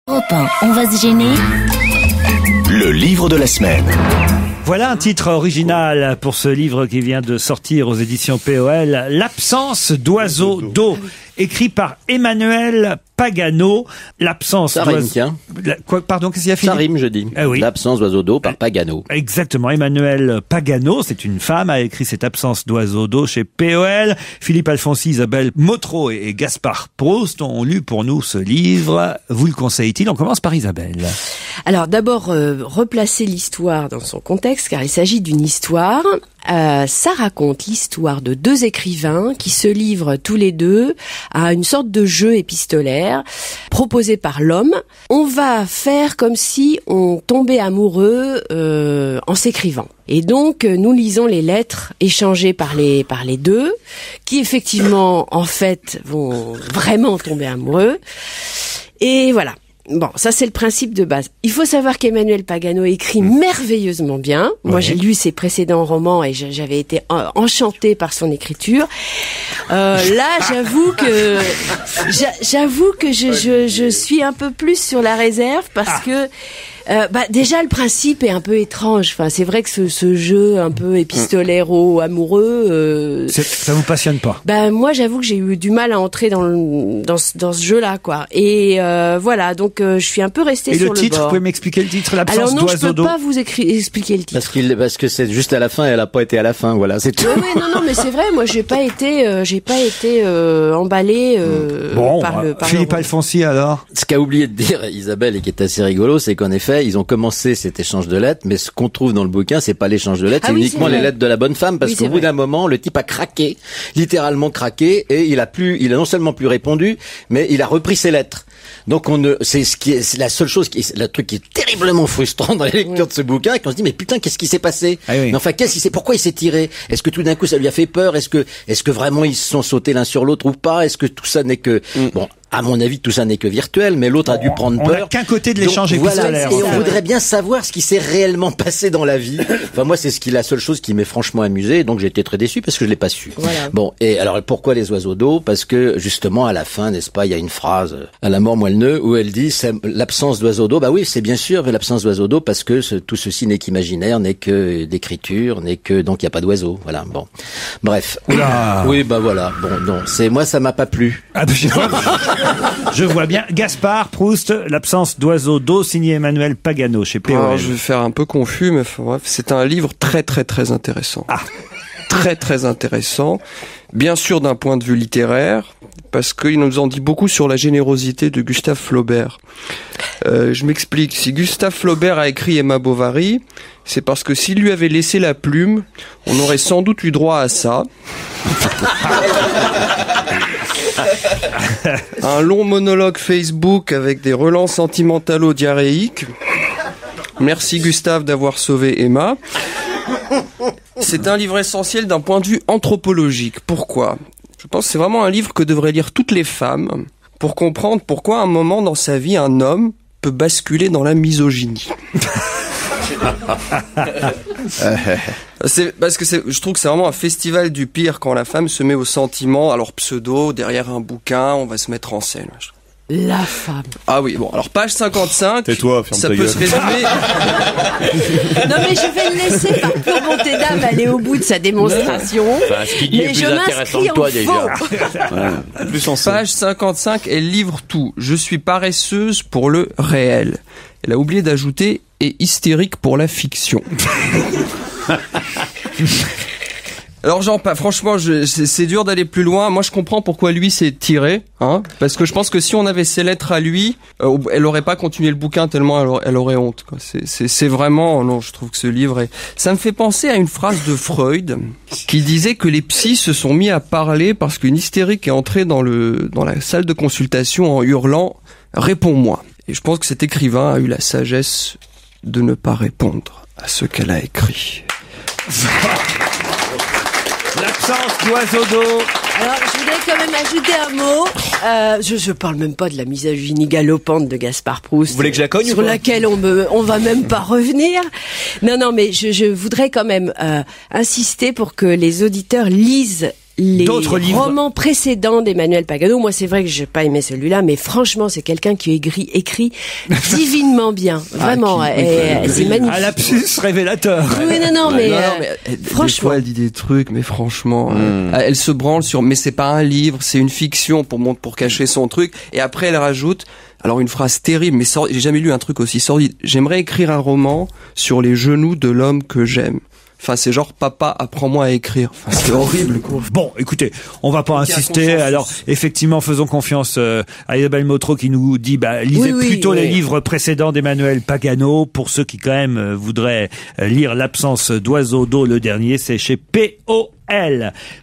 Europe 1, on va se gêner. Le livre de la semaine. Voilà un titre original pour ce livre qui vient de sortir aux éditions POL, L'absence d'oiseaux d'eau, écrit par Emmanuel Pagano. L'absence Ça rime, tiens. Pardon, qu'est-ce qu'il y a, Philippe ? Ça rime, je dis. Ah oui. L'absence d'oiseaux d'eau par Pagano. Exactement. Emmanuel Pagano, c'est une femme, a écrit cette absence d'oiseaux d'eau chez POL. Philippe Alfonsi, Isabelle Motro et Gaspard Proust ont lu pour nous ce livre. Vous le conseillez-t-il ? On commence par Isabelle. Alors d'abord, replacer l'histoire dans son contexte, car il s'agit d'une histoire. Ça raconte l'histoire de deux écrivains qui se livrent tous les deux à une sorte de jeu épistolaire proposé par l'homme. On va faire comme si on tombait amoureux en s'écrivant. Et donc, nous lisons les lettres échangées par les deux, qui effectivement, en fait, vont vraiment tomber amoureux. Et voilà. Bon, ça c'est le principe de base. Il faut savoir qu'Emmanuel Pagano écrit merveilleusement bien. Moi, j'ai lu ses précédents romans et j'avais été enchantée par son écriture. Là, j'avoue que je suis un peu plus sur la réserve parce que déjà le principe est un peu étrange. Enfin, c'est vrai que ce jeu un peu épistolaire-amoureux, ça vous passionne pas? Moi, j'avoue que j'ai eu du mal à entrer dans ce jeu-là, quoi. Et voilà, donc je suis un peu restée sur le bord. Et le titre, vous pouvez m'expliquer le titre, L'absence d'oiseaux d'eau? Alors non, je peux pas vous expliquer le titre. Parce que c'est juste à la fin et elle a pas été à la fin, voilà, c'est tout. Oui, non, mais c'est vrai, moi j'ai pas été emballée par le Philippe Alfonsi, alors. Ce qu'a oublié de dire Isabelle et qui est assez rigolo, c'est qu'en effet, ils ont commencé cet échange de lettres, mais ce qu'on trouve dans le bouquin, c'est pas l'échange de lettres, c'est uniquement les lettres de la bonne femme, parce qu'au bout d'un moment, le type a craqué, littéralement craqué, et il a non seulement plus répondu, mais il a repris ses lettres. Donc c'est la seule chose le truc qui est terriblement frustrant dans la lecture de ce bouquin, et qu'on se dit, mais putain, qu'est-ce qui s'est passé? Mais enfin, pourquoi il s'est tiré? Est-ce que tout d'un coup ça lui a fait peur? Est-ce que vraiment ils se sont sautés l'un sur l'autre ou pas? Est-ce que tout ça n'est que, à mon avis, tout ça n'est que virtuel, mais l'autre a dû prendre peur. On n'a qu'un côté de l'échange épistolaire. Et on voudrait bien savoir ce qui s'est réellement passé dans la vie. Enfin, moi, c'est la seule chose qui m'est franchement amusé, donc j'ai été très déçu parce que je l'ai pas su. Voilà. Bon, et alors, pourquoi les oiseaux d'eau? Parce que, justement, à la fin, n'est-ce pas, il y a une phrase, à la mort moelle-neu, où elle dit, c'est l'absence d'oiseaux d'eau. Bah oui, c'est bien sûr l'absence d'oiseaux d'eau parce que tout ceci n'est qu'imaginaire, n'est que d'écriture, donc il n'y a pas d'oiseaux. Voilà, bon. Bref. Oula. Oui, voilà. Bon, non, moi, ça m'a pas plu. Je vois bien. Gaspard Proust, L'absence d'oiseaux d'eau, signé Emmanuel Pagano chez POL. Alors, je vais faire un peu confus, mais bref, c'est un livre très très très intéressant. Très très intéressant. Bien sûr d'un point de vue littéraire, parce qu'il nous en dit beaucoup sur la générosité de Gustave Flaubert. Je m'explique. Si Gustave Flaubert a écrit Emma Bovary, c'est parce que s'il lui avait laissé la plume, on aurait sans doute eu droit à ça. Un long monologue Facebook avec des relents sentimentalo-diarrhéiques. Merci Gustave d'avoir sauvé Emma. C'est un livre essentiel d'un point de vue anthropologique. Pourquoi ? Je pense que c'est vraiment un livre que devraient lire toutes les femmes pour comprendre pourquoi à un moment dans sa vie, un homme peut basculer dans la misogynie. Je trouve que c'est vraiment un festival du pire quand la femme se met au sentiment, alors pseudo, derrière un bouquin, on va se mettre en scène. La femme. Ah oui, bon, alors page 55, tais-toi, ferme ça ta peut gueule. se résumer... Non mais je vais le laisser par pure bonté d'âme aller au bout de sa démonstration. Ce qu'il dit est plus intéressant que toi déjà. Plus en scène. Page 55, elle livre tout. Je suis paresseuse pour le réel. Elle a oublié d'ajouter et hystérique pour la fiction. Alors franchement, c'est dur d'aller plus loin. Moi, je comprends pourquoi lui s'est tiré, parce que je pense que si on avait ses lettres à lui, elle aurait pas continué le bouquin tellement elle aurait honte, quoi. C'est vraiment, non, je trouve que ce livre ça me fait penser à une phrase de Freud qui disait que les psys se sont mis à parler parce qu'une hystérique est entrée dans la salle de consultation en hurlant « Réponds-moi ». Et je pense que cet écrivain a eu la sagesse de ne pas répondre à ce qu'elle a écrit. L'absence d'oiseaux d'eau. Alors, je voudrais quand même ajouter un mot. Je parle même pas de la misogynie galopante de Gaspard Proust. Vous voulez que je la cogne sur laquelle on va même pas revenir. Non, mais je voudrais quand même insister pour que les auditeurs lisent les d'autres livres. Romans précédents d'Emmanuel Pagano. Moi, c'est vrai que j'ai pas aimé celui-là, mais franchement, c'est quelqu'un qui écrit divinement bien. Vraiment, c'est magnifique. Un lapsus révélateur. Oui, non, mais franchement. Des fois, elle dit des trucs, mais franchement, elle se branle sur, mais c'est pas un livre, c'est une fiction pour cacher son truc. Et après, elle rajoute, alors une phrase terrible, mais j'ai jamais lu un truc aussi sordide. J'aimerais écrire un roman sur les genoux de l'homme que j'aime. Enfin, c'est genre, papa, apprends-moi à écrire. Enfin, c'est horrible, quoi. Bon, écoutez, on va pas insister. Alors, effectivement, faisons confiance à Isabelle Motro qui nous dit, lisez plutôt les livres précédents d'Emmanuel Pagano. Pour ceux qui, quand même, voudraient lire L'absence d'oiseau d'eau, le dernier, c'est chez POL.